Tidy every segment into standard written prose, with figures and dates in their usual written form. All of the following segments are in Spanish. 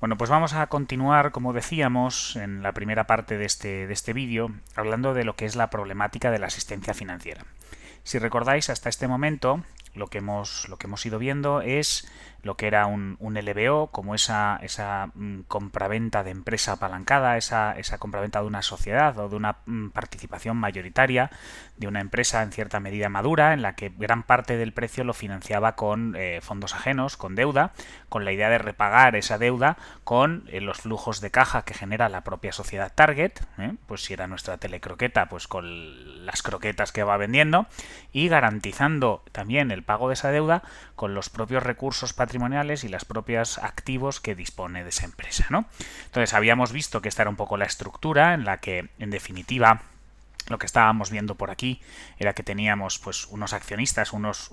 Bueno, pues vamos a continuar, como decíamos, en la primera parte de este vídeo, hablando de lo que es la problemática de la asistencia financiera. Si recordáis, hasta este momento, lo que hemos ido viendo es lo que era un LBO, como esa compraventa de empresa apalancada, esa compraventa de una sociedad o de una participación mayoritaria de una empresa en cierta medida madura, en la que gran parte del precio lo financiaba con fondos ajenos, con deuda, con la idea de repagar esa deuda con los flujos de caja que genera la propia sociedad target, pues si era nuestra telecroqueta, pues con las croquetas que va vendiendo, y garantizando también el pago de esa deuda con los propios recursos patrimoniales y los propios activos que dispone de esa empresa, ¿no? Entonces habíamos visto que esta era un poco la estructura en la que, en definitiva, lo que estábamos viendo por aquí era que teníamos pues unos accionistas, unos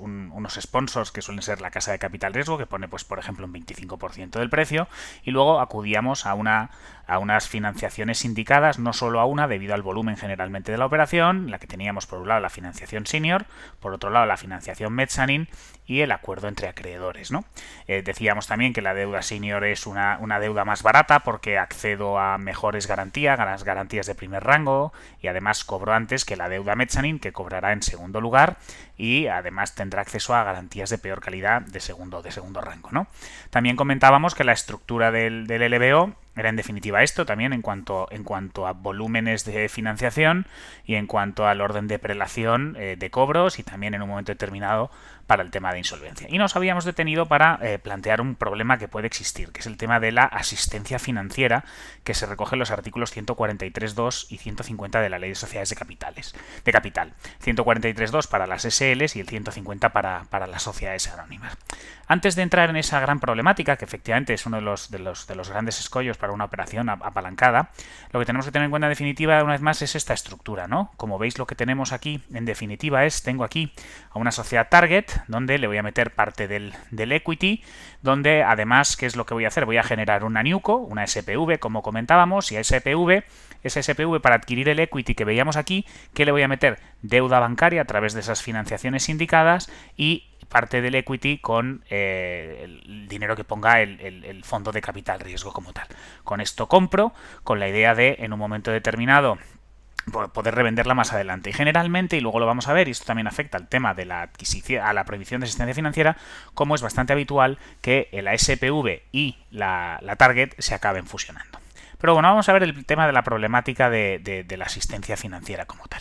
sponsors que suelen ser la casa de capital riesgo, que pone pues por ejemplo un 25% del precio, y luego acudíamos a unas financiaciones sindicadas, no solo a una, debido al volumen generalmente de la operación, la que teníamos por un lado la financiación senior, por otro lado la financiación mezzanine y el acuerdo entre acreedores, ¿no? Decíamos también que la deuda senior es una deuda más barata porque accedo a mejores garantías, a las garantías de primer rango, y además cobro antes que la deuda mezzanine, que cobrará en segundo lugar, y además tendrá acceso a garantías de peor calidad de segundo rango, ¿no? También comentábamos que la estructura del LBO era en definitiva esto también en cuanto a volúmenes de financiación y en cuanto al orden de prelación de cobros, y también en un momento determinado para el tema de insolvencia. Y nos habíamos detenido para plantear un problema que puede existir, que es el tema de la asistencia financiera, que se recoge en los artículos 143.2 y 150 de la Ley de Sociedades de Capital. 143.2 para las SLs y el 150 para las sociedades anónimas. Antes de entrar en esa gran problemática, que efectivamente es uno de los grandes escollos para una operación apalancada, lo que tenemos que tener en cuenta en definitiva, una vez más, es esta estructura, ¿no? Como veis, lo que tenemos aquí, en definitiva, tengo aquí a una sociedad target, donde le voy a meter parte del equity, donde además, ¿qué es lo que voy a hacer? Voy a generar una NewCo, una SPV, como comentábamos, y a esa SPV para adquirir el equity que veíamos aquí, ¿qué le voy a meter? Deuda bancaria a través de esas financiaciones sindicadas y parte del equity con el dinero que ponga el fondo de capital riesgo como tal. Con esto compro, con la idea de, en un momento determinado, poder revenderla más adelante. Y generalmente, y luego lo vamos a ver, y esto también afecta al tema de la adquisición, a la prohibición de asistencia financiera, como es bastante habitual que la SPV y la target se acaben fusionando. Pero bueno, vamos a ver el tema de la problemática de la asistencia financiera como tal.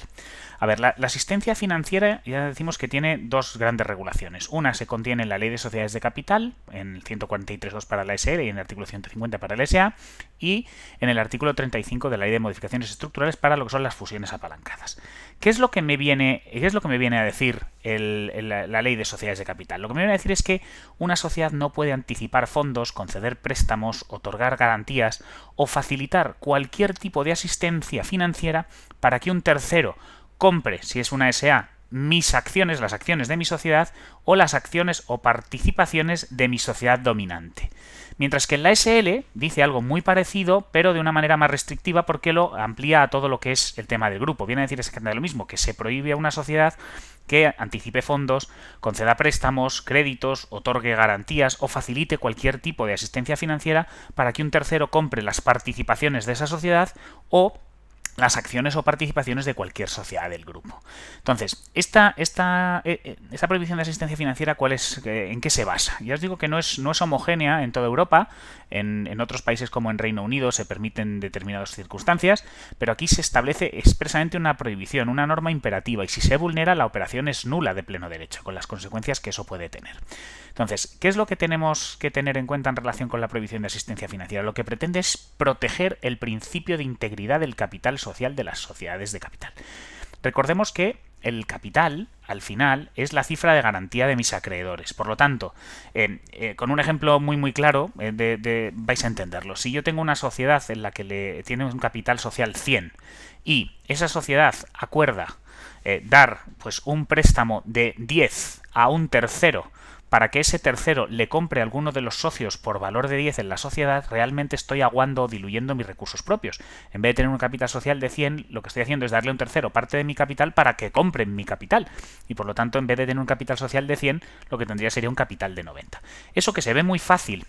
A ver, la asistencia financiera ya decimos que tiene dos grandes regulaciones. Una se contiene en la Ley de Sociedades de Capital, en el 143.2 para la SL y en el artículo 150 para el SA, y en el artículo 35 de la Ley de Modificaciones Estructurales para lo que son las fusiones apalancadas. ¿Qué es lo que me viene a decir la Ley de Sociedades de Capital? Lo que me viene a decir es que una sociedad no puede anticipar fondos, conceder préstamos, otorgar garantías o facilitar cualquier tipo de asistencia financiera para que un tercero compre, si es una SA, mis acciones, las acciones de mi sociedad, o las acciones o participaciones de mi sociedad dominante. Mientras que en la SL dice algo muy parecido, pero de una manera más restrictiva, porque lo amplía a todo lo que es el tema del grupo. Viene a decir exactamente lo mismo, que se prohíbe a una sociedad que anticipe fondos, conceda préstamos, créditos, otorgue garantías o facilite cualquier tipo de asistencia financiera para que un tercero compre las participaciones de esa sociedad o las acciones o participaciones de cualquier sociedad del grupo. Entonces, esta prohibición de asistencia financiera, ¿en qué se basa? Ya os digo que no es homogénea en toda Europa. En otros países como en Reino Unido se permiten determinadas circunstancias, pero aquí se establece expresamente una prohibición, una norma imperativa, y si se vulnera, la operación es nula de pleno derecho, con las consecuencias que eso puede tener. Entonces, ¿qué es lo que tenemos que tener en cuenta en relación con la prohibición de asistencia financiera? Lo que pretende es proteger el principio de integridad del capital social de las sociedades de capital. Recordemos que el capital, al final, es la cifra de garantía de mis acreedores. Por lo tanto, con un ejemplo muy claro, vais a entenderlo. Si yo tengo una sociedad en la que tiene un capital social 100 y esa sociedad acuerda dar pues un préstamo de 10 a un tercero para que ese tercero le compre a alguno de los socios por valor de 10 en la sociedad, realmente estoy aguando o diluyendo mis recursos propios. En vez de tener un capital social de 100, lo que estoy haciendo es darle a un tercero parte de mi capital para que compren mi capital. Y por lo tanto, en vez de tener un capital social de 100, lo que tendría sería un capital de 90. Eso que se ve muy fácil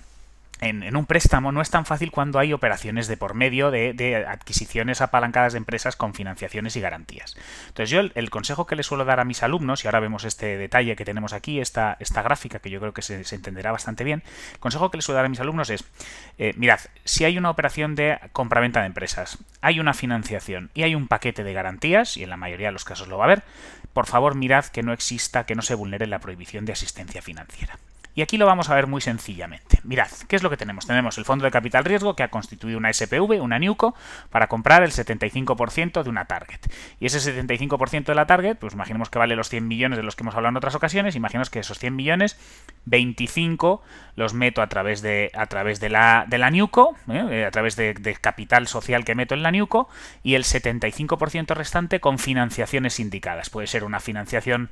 en un préstamo no es tan fácil cuando hay operaciones de por medio de adquisiciones apalancadas de empresas con financiaciones y garantías. Entonces yo el consejo que les suelo dar a mis alumnos, y ahora vemos este detalle que tenemos aquí, esta gráfica que yo creo que se entenderá bastante bien, el consejo que les suelo dar a mis alumnos es, mirad, si hay una operación de compraventa de empresas, hay una financiación y hay un paquete de garantías, y en la mayoría de los casos lo va a haber, por favor mirad que no exista, que no se vulnere la prohibición de asistencia financiera. Y aquí lo vamos a ver muy sencillamente. Mirad, ¿qué es lo que tenemos? Tenemos el fondo de capital riesgo que ha constituido una SPV, una NewCo, para comprar el 75% de una target. Y ese 75% de la target, pues imaginemos que vale los 100 millones de los que hemos hablado en otras ocasiones, imaginemos que esos 100 millones, 25 los meto a través de la NewCo, a través de capital social que meto en la NewCo, y el 75% restante con financiaciones sindicadas. Puede ser una financiación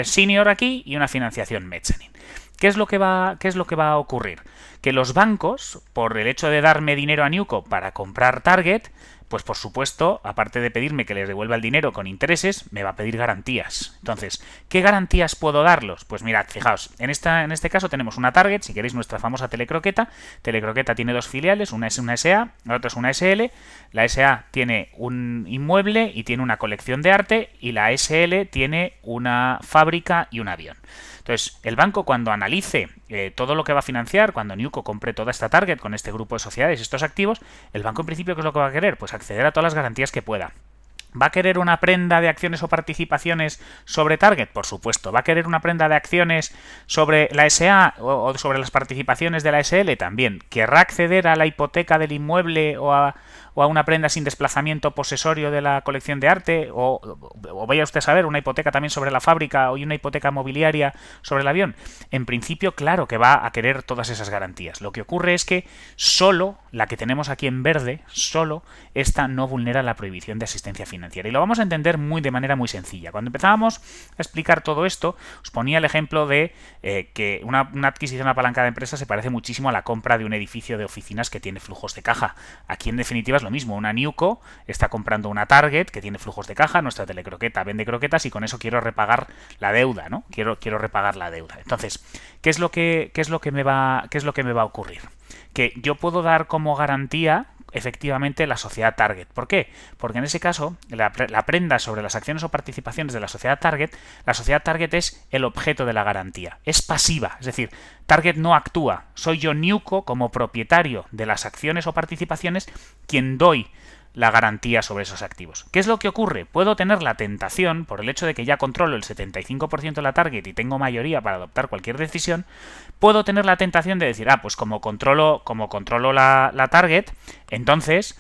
senior aquí y una financiación mezzanine. ¿Qué es lo que va a ocurrir? Que los bancos, por el hecho de darme dinero a NewCo para comprar target, pues por supuesto, aparte de pedirme que les devuelva el dinero con intereses, me va a pedir garantías. Entonces, ¿qué garantías puedo darlos? Pues mirad, fijaos, en este caso tenemos una target, si queréis nuestra famosa Telecroqueta. Telecroqueta tiene dos filiales, una es una SA, la otra es una SL. La SA tiene un inmueble y tiene una colección de arte, y la SL tiene una fábrica y un avión. Entonces, el banco, cuando analice todo lo que va a financiar, cuando NewCo compre toda esta target con este grupo de sociedades y estos activos, el banco en principio, ¿qué es lo que va a querer? Pues acceder a todas las garantías que pueda. ¿Va a querer una prenda de acciones o participaciones sobre Target? Por supuesto. ¿Va a querer una prenda de acciones sobre la SA o sobre las participaciones de la SL? También. ¿Querrá acceder a la hipoteca del inmueble o a una prenda sin desplazamiento posesorio de la colección de arte? O vaya usted a saber, una hipoteca también sobre la fábrica o una hipoteca mobiliaria sobre el avión. En principio, claro que va a querer todas esas garantías. Lo que ocurre es que solo la que tenemos aquí en verde, solo esta no vulnera la prohibición de asistencia financiera. Y lo vamos a entender de manera muy sencilla. Cuando empezábamos a explicar todo esto, os ponía el ejemplo de que una adquisición apalancada de empresa se parece muchísimo a la compra de un edificio de oficinas que tiene flujos de caja. Aquí, en definitiva, es lo mismo. Una NewCo está comprando una Target que tiene flujos de caja, nuestra Telecroqueta vende croquetas, y con eso quiero repagar la deuda, ¿no? Quiero repagar la deuda. Entonces, ¿qué es lo que me va a ocurrir? Que yo puedo dar como garantía efectivamente la sociedad Target. ¿Por qué? Porque en ese caso, la prenda sobre las acciones o participaciones de la sociedad Target es el objeto de la garantía. Es pasiva, es decir, Target no actúa. Soy yo, NewCo, como propietario de las acciones o participaciones, quien doy la garantía sobre esos activos. ¿Qué es lo que ocurre? Puedo tener la tentación, por el hecho de que ya controlo el 75% de la target y tengo mayoría para adoptar cualquier decisión, puedo tener la tentación de decir, pues como controlo la target, entonces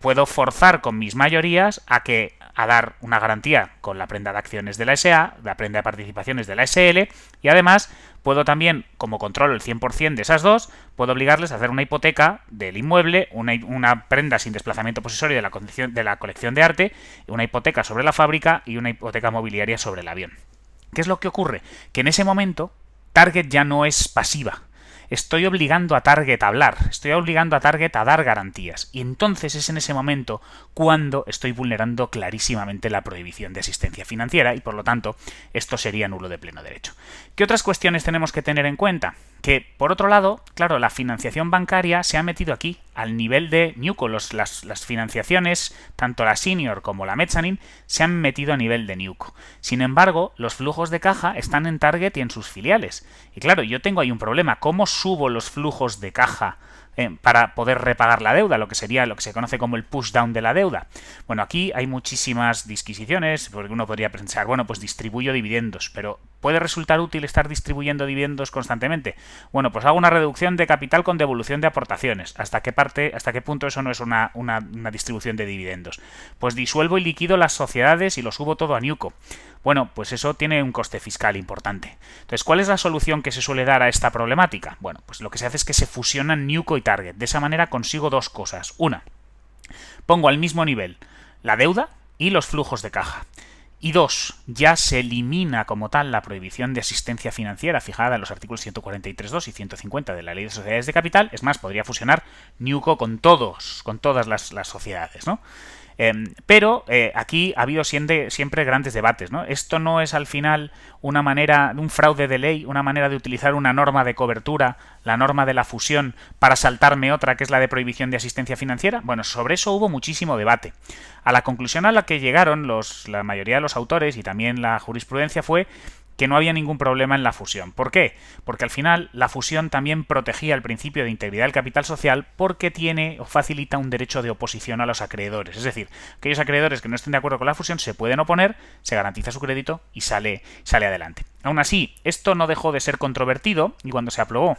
puedo forzar con mis mayorías a dar una garantía con la prenda de acciones de la SA, la prenda de participaciones de la SL, y además puedo también, como controlo el 100% de esas dos, puedo obligarles a hacer una hipoteca del inmueble, una prenda sin desplazamiento posesorio de la colección de arte, una hipoteca sobre la fábrica y una hipoteca mobiliaria sobre el avión. ¿Qué es lo que ocurre? Que en ese momento Target ya no es pasiva. Estoy obligando a Target a hablar, estoy obligando a Target a dar garantías, y entonces es en ese momento cuando estoy vulnerando clarísimamente la prohibición de asistencia financiera, y por lo tanto esto sería nulo de pleno derecho. ¿Qué otras cuestiones tenemos que tener en cuenta? Que, por otro lado, claro, la financiación bancaria se ha metido aquí, al nivel de NewCo. Las financiaciones, tanto la senior como la mezzanine, se han metido a nivel de NewCo. Sin embargo, los flujos de caja están en Target y en sus filiales. Y claro, yo tengo ahí un problema. ¿Cómo subo los flujos de caja para poder repagar la deuda, lo que se conoce como el push down de la deuda? Bueno, aquí hay muchísimas disquisiciones, porque uno podría pensar, bueno, pues distribuyo dividendos, pero ¿puede resultar útil estar distribuyendo dividendos constantemente? Bueno, pues hago una reducción de capital con devolución de aportaciones. ¿Hasta qué punto eso no es una distribución de dividendos? Pues disuelvo y liquido las sociedades y lo subo todo a NewCo. Bueno, pues eso tiene un coste fiscal importante. Entonces, ¿cuál es la solución que se suele dar a esta problemática? Bueno, pues lo que se hace es que se fusionan NewCo y Target. De esa manera consigo dos cosas. Una, pongo al mismo nivel la deuda y los flujos de caja. Y dos, ya se elimina como tal la prohibición de asistencia financiera fijada en los artículos 143.2 y 150 de la Ley de Sociedades de Capital. Es más, podría fusionar NewCo con todas las sociedades, ¿no? Pero aquí ha habido siempre grandes debates, ¿no? Esto no es al final una manera, un fraude de ley, una manera de utilizar una norma de cobertura, la norma de la fusión, para saltarme otra que es la de prohibición de asistencia financiera. Bueno, sobre eso hubo muchísimo debate. A la conclusión a la que llegaron la mayoría de los autores y también la jurisprudencia fue que no había ningún problema en la fusión. ¿Por qué? Porque al final la fusión también protegía el principio de integridad del capital social porque tiene o facilita un derecho de oposición a los acreedores. Es decir, aquellos acreedores que no estén de acuerdo con la fusión se pueden oponer, se garantiza su crédito y sale adelante. Aún así, esto no dejó de ser controvertido y cuando se aprobó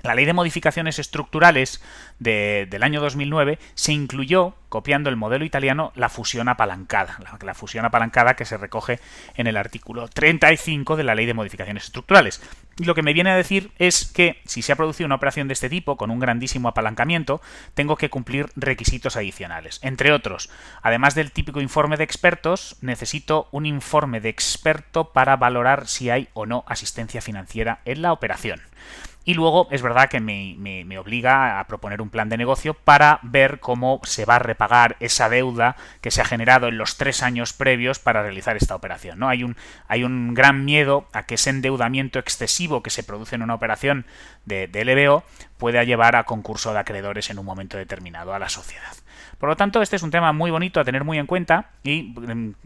la Ley de Modificaciones Estructurales del año 2009 se incluyó, copiando el modelo italiano, la fusión apalancada. La fusión apalancada que se recoge en el artículo 35 de la Ley de Modificaciones Estructurales. Y lo que me viene a decir es que si se ha producido una operación de este tipo, con un grandísimo apalancamiento, tengo que cumplir requisitos adicionales. Entre otros, además del típico informe de expertos, necesito un informe de experto para valorar si hay o no asistencia financiera en la operación. Y luego es verdad que me obliga a proponer un plan de negocio para ver cómo se va a repagar esa deuda que se ha generado en los 3 años previos para realizar esta operación, ¿no? Hay un gran miedo a que ese endeudamiento excesivo que se produce en una operación de LBO pueda llevar a concurso de acreedores en un momento determinado a la sociedad. Por lo tanto, este es un tema muy bonito a tener muy en cuenta y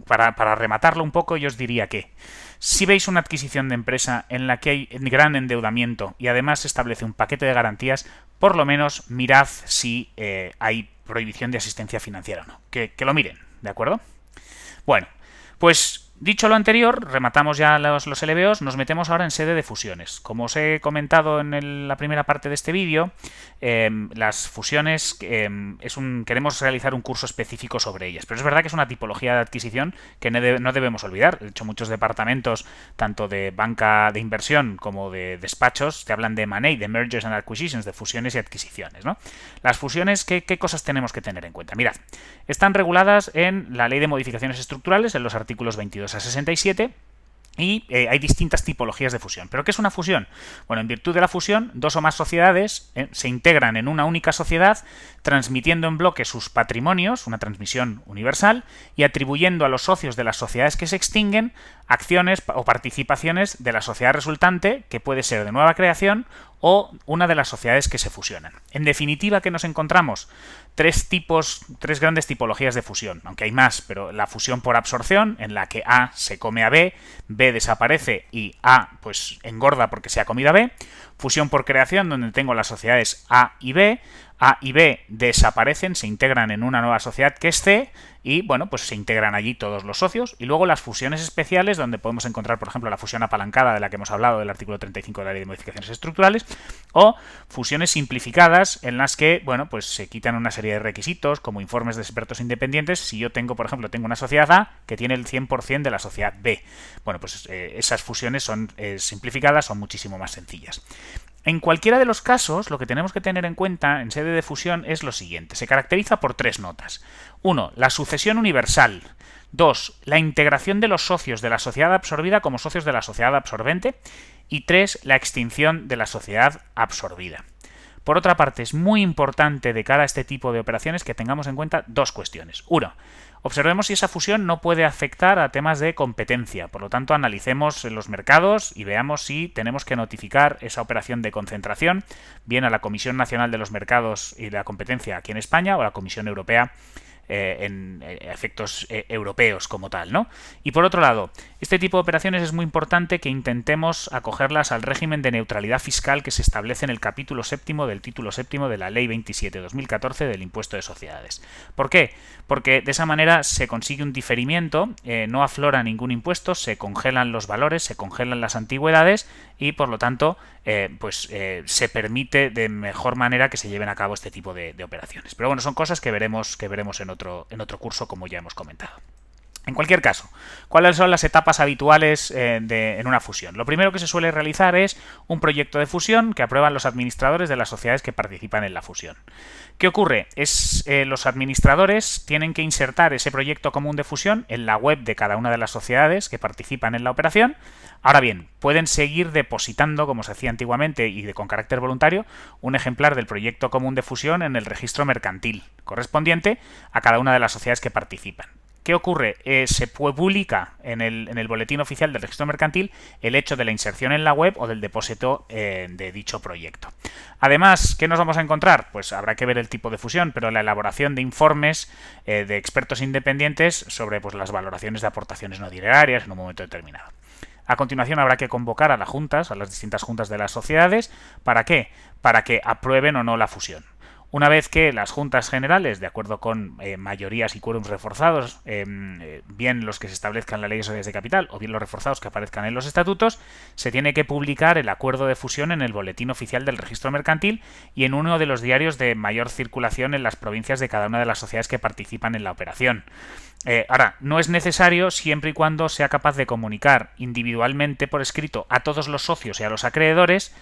para rematarlo un poco yo os diría que si veis una adquisición de empresa en la que hay gran endeudamiento y además se establece un paquete de garantías, por lo menos mirad si hay prohibición de asistencia financiera o no. Que lo miren, ¿de acuerdo? Bueno, pues dicho lo anterior, rematamos ya los LBOs, nos metemos ahora en sede de fusiones. Como os he comentado en la primera parte de este vídeo, las fusiones queremos realizar un curso específico sobre ellas, pero es verdad que es una tipología de adquisición que no debemos olvidar. De hecho, muchos departamentos, tanto de banca de inversión como de despachos, te hablan de M&A, de Mergers and Acquisitions, de fusiones y adquisiciones, ¿no? Las fusiones, ¿qué cosas tenemos que tener en cuenta? Mirad, están reguladas en la Ley de Modificaciones Estructurales, en los artículos 22 a 67, y hay distintas tipologías de fusión. ¿Pero qué es una fusión? Bueno, en virtud de la fusión, dos o más sociedades se integran en una única sociedad, transmitiendo en bloque sus patrimonios, una transmisión universal, y atribuyendo a los socios de las sociedades que se extinguen acciones o participaciones de la sociedad resultante, que puede ser de nueva creación o una de las sociedades que se fusionan. En definitiva, ¿qué nos encontramos? Tres grandes tipologías de fusión, aunque hay más, pero la fusión por absorción, en la que A se come a B, B desaparece y A pues engorda porque se ha comido a B. Fusión por creación, donde tengo las sociedades A y B desaparecen, se integran en una nueva sociedad que es C y, bueno, pues se integran allí todos los socios. Y luego las fusiones especiales, donde podemos encontrar, por ejemplo, la fusión apalancada de la que hemos hablado del artículo 35 de la Ley de Modificaciones Estructurales, o fusiones simplificadas en las que, bueno, pues se quitan una serie de requisitos, como informes de expertos independientes, si yo tengo, por ejemplo, una sociedad A que tiene el 100% de la sociedad B. Bueno, pues esas fusiones son simplificadas, son muchísimo más sencillas. En cualquiera de los casos, lo que tenemos que tener en cuenta en sede de fusión es lo siguiente. Se caracteriza por 3 notas. 1. La sucesión universal. 2. La integración de los socios de la sociedad absorbida como socios de la sociedad absorbente. Y 3. La extinción de la sociedad absorbida. Por otra parte, es muy importante de cara a este tipo de operaciones que tengamos en cuenta 2 cuestiones. 1. Observemos si esa fusión no puede afectar a temas de competencia. Por lo tanto, analicemos los mercados y veamos si tenemos que notificar esa operación de concentración, bien a la Comisión Nacional de los Mercados y la Competencia aquí en España o a la Comisión Europea en efectos europeos como tal, ¿no? Y por otro lado, este tipo de operaciones es muy importante que intentemos acogerlas al régimen de neutralidad fiscal que se establece en el capítulo séptimo del título séptimo de la Ley 27/2014 del Impuesto de Sociedades. ¿Por qué? Porque de esa manera se consigue un diferimiento, no aflora ningún impuesto, se congelan los valores, se congelan las antigüedades y por lo tanto se permite de mejor manera que se lleven a cabo este tipo de operaciones. Pero bueno, son cosas que veremos en otro curso, como ya hemos comentado. En cualquier caso, ¿cuáles son las etapas habituales en una fusión? Lo primero que se suele realizar es un proyecto de fusión que aprueban los administradores de las sociedades que participan en la fusión. ¿Qué ocurre? Los administradores tienen que insertar ese proyecto común de fusión en la web de cada una de las sociedades que participan en la operación. Ahora bien, pueden seguir depositando, como se hacía antiguamente y con carácter voluntario, un ejemplar del proyecto común de fusión en el registro mercantil correspondiente a cada una de las sociedades que participan. ¿Qué ocurre? Se publica en el boletín oficial del registro mercantil el hecho de la inserción en la web o del depósito de dicho proyecto. Además, ¿qué nos vamos a encontrar? Pues habrá que ver el tipo de fusión, pero la elaboración de informes de expertos independientes sobre las valoraciones de aportaciones no dinerarias en un momento determinado. A continuación habrá que convocar a las distintas juntas de las sociedades. ¿Para qué? Para que aprueben o no la fusión. Una vez que las juntas generales, de acuerdo con mayorías y quórums reforzados, bien los que se establezcan en la ley de sociedades de capital o bien los reforzados que aparezcan en los estatutos, se tiene que publicar el acuerdo de fusión en el boletín oficial del registro mercantil y en uno de los diarios de mayor circulación en las provincias de cada una de las sociedades que participan en la operación. Ahora, no es necesario siempre y cuando sea capaz de comunicar individualmente por escrito a todos los socios y a los acreedores,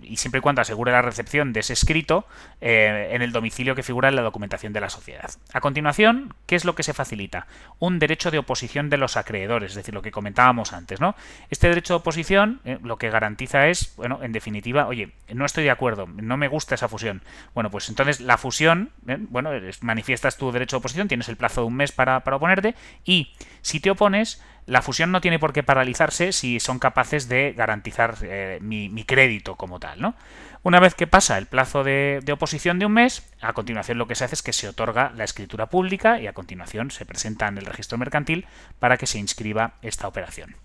y siempre y cuando asegure la recepción de ese escrito en el domicilio que figura en la documentación de la sociedad. A continuación, ¿qué es lo que se facilita? Un derecho de oposición de los acreedores, es decir, lo que comentábamos antes, ¿no? Este derecho de oposición lo que garantiza es, bueno, en definitiva, oye, no estoy de acuerdo, no me gusta esa fusión. Bueno, pues entonces la fusión, manifiestas tu derecho de oposición, tienes el plazo de un mes para oponerte, y si te opones, la fusión no tiene por qué paralizarse si son capaces de garantizar mi crédito como tal, ¿no? Una vez que pasa el plazo de oposición de un mes, a continuación lo que se hace es que se otorga la escritura pública y a continuación se presenta en el registro mercantil para que se inscriba esta operación.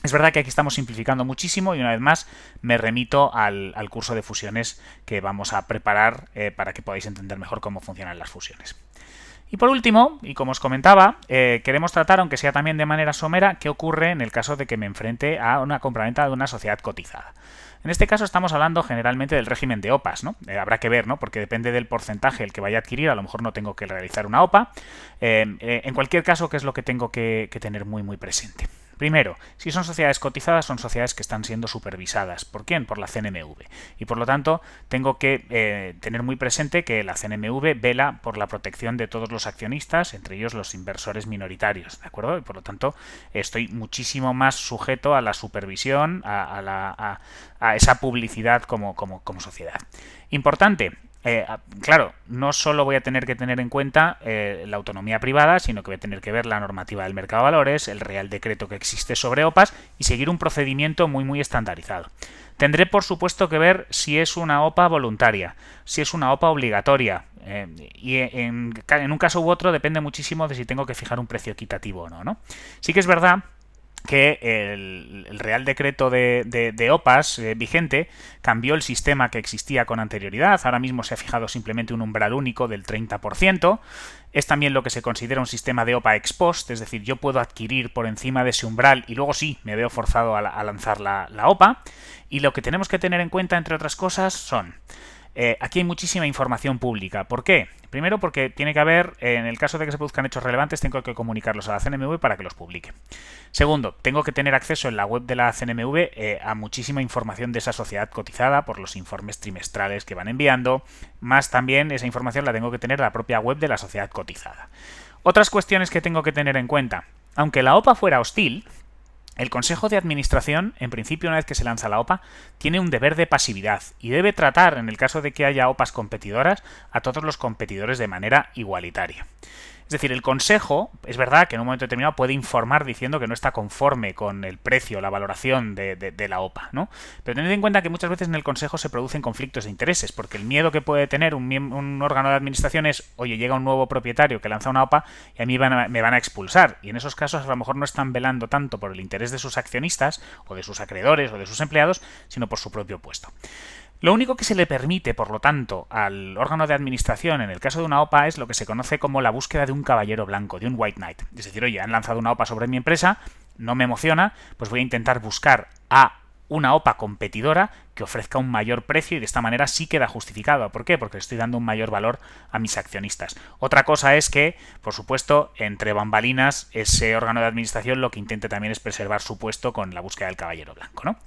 Es verdad que aquí estamos simplificando muchísimo y una vez más me remito al curso de fusiones que vamos a preparar para que podáis entender mejor cómo funcionan las fusiones. Y por último, y como os comentaba, queremos tratar, aunque sea también de manera somera, qué ocurre en el caso de que me enfrente a una compraventa de una sociedad cotizada. En este caso estamos hablando generalmente del régimen de OPAs, ¿no? Habrá que ver, ¿no? Porque depende del porcentaje el que vaya a adquirir, a lo mejor no tengo que realizar una OPA. En cualquier caso, ¿qué es lo que tengo que tener muy presente? Primero, si son sociedades cotizadas, son sociedades que están siendo supervisadas. ¿Por quién? Por la CNMV. Y por lo tanto, tengo que tener muy presente que la CNMV vela por la protección de todos los accionistas, entre ellos los inversores minoritarios, ¿de acuerdo? Y por lo tanto, estoy muchísimo más sujeto a la supervisión, a esa publicidad como sociedad. Importante. Claro, no solo voy a tener que tener en cuenta la autonomía privada, sino que voy a tener que ver la normativa del mercado de valores, el Real Decreto que existe sobre OPAs y seguir un procedimiento muy estandarizado. Tendré, por supuesto, que ver si es una OPA voluntaria, si es una OPA obligatoria, y en un caso u otro depende muchísimo de si tengo que fijar un precio equitativo o no, ¿no? Sí que es verdad que el Real Decreto de OPAs vigente cambió el sistema que existía con anterioridad. Ahora mismo se ha fijado simplemente un umbral único del 30%. Es también lo que se considera un sistema de OPA ex post, es decir, yo puedo adquirir por encima de ese umbral y luego sí me veo forzado a lanzar la OPA. Y lo que tenemos que tener en cuenta, entre otras cosas, son... aquí hay muchísima información pública. ¿Por qué? Primero porque tiene que haber, en el caso de que se produzcan hechos relevantes, tengo que comunicarlos a la CNMV para que los publique. Segundo, tengo que tener acceso en la web de la CNMV a muchísima información de esa sociedad cotizada por los informes trimestrales que van enviando, más también esa información la tengo que tener en la propia web de la sociedad cotizada. Otras cuestiones que tengo que tener en cuenta. Aunque la OPA fuera hostil, el Consejo de Administración, en principio, una vez que se lanza la OPA, tiene un deber de pasividad y debe tratar, en el caso de que haya OPAs competidoras, a todos los competidores de manera igualitaria. Es decir, el Consejo, es verdad que en un momento determinado puede informar diciendo que no está conforme con el precio, la valoración de la OPA, ¿no? Pero tened en cuenta que muchas veces en el Consejo se producen conflictos de intereses, porque el miedo que puede tener un órgano de administración es, oye, llega un nuevo propietario que lanza una OPA y a mí me van a expulsar. Y en esos casos a lo mejor no están velando tanto por el interés de sus accionistas, o de sus acreedores, o de sus empleados, sino por su propio puesto. Lo único que se le permite, por lo tanto, al órgano de administración en el caso de una OPA es lo que se conoce como la búsqueda de un caballero blanco, de un white knight. Es decir, oye, han lanzado una OPA sobre mi empresa, no me emociona, pues voy a intentar buscar a una OPA competidora que ofrezca un mayor precio y de esta manera sí queda justificado. ¿Por qué? Porque le estoy dando un mayor valor a mis accionistas. Otra cosa es que, por supuesto, entre bambalinas, ese órgano de administración lo que intente también es preservar su puesto con la búsqueda del caballero blanco, ¿no?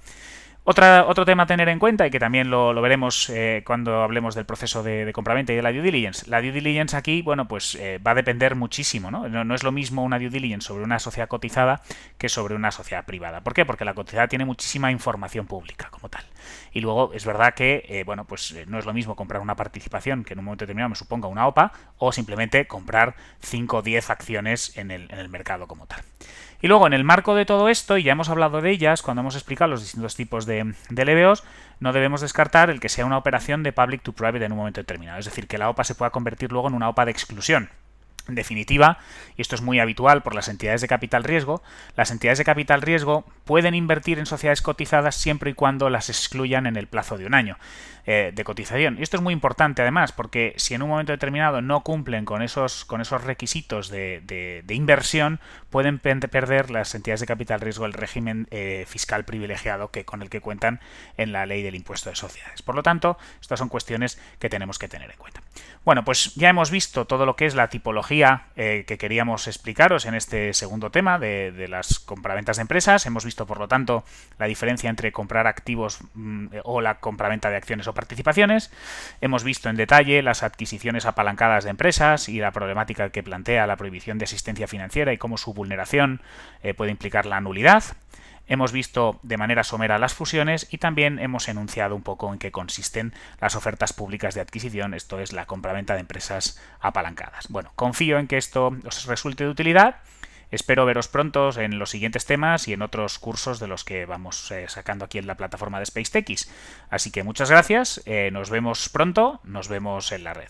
Otro tema a tener en cuenta, y que también lo veremos cuando hablemos del proceso de compraventa y de la due diligence. La due diligence aquí, bueno, pues va a depender muchísimo, ¿no? No es lo mismo una due diligence sobre una sociedad cotizada que sobre una sociedad privada. ¿Por qué? Porque la cotizada tiene muchísima información pública como tal. Y luego es verdad que, bueno, pues no es lo mismo comprar una participación que en un momento determinado me suponga una OPA o simplemente comprar 5 o 10 acciones en el mercado como tal. Y luego, en el marco de todo esto, y ya hemos hablado de ellas cuando hemos explicado los distintos tipos de LBOs, no debemos descartar el que sea una operación de public to private en un momento determinado. Es decir, que la OPA se pueda convertir luego en una OPA de exclusión. En definitiva, y esto es muy habitual por las entidades de capital riesgo, las entidades de capital riesgo pueden invertir en sociedades cotizadas siempre y cuando las excluyan en el plazo de un año de cotización. Y esto es muy importante además, porque si en un momento determinado no cumplen con esos requisitos de inversión, pueden perder las entidades de capital riesgo el régimen fiscal privilegiado con el que cuentan en la ley del impuesto de sociedades. Por lo tanto, estas son cuestiones que tenemos que tener en cuenta. Bueno, pues ya hemos visto todo lo que es la tipología que queríamos explicaros en este segundo tema de las compraventas de empresas. Hemos visto, por lo tanto, la diferencia entre comprar activos o la compraventa de acciones o participaciones. Hemos visto en detalle las adquisiciones apalancadas de empresas y la problemática que plantea la prohibición de asistencia financiera y cómo su vulneración puede implicar la nulidad. Hemos visto de manera somera las fusiones y también hemos enunciado un poco en qué consisten las ofertas públicas de adquisición, esto es la compraventa de empresas apalancadas. Bueno, confío en que esto os resulte de utilidad. Espero veros pronto en los siguientes temas y en otros cursos de los que vamos sacando aquí en la plataforma de SpaceTechis. Así que muchas gracias, nos vemos pronto, nos vemos en la red.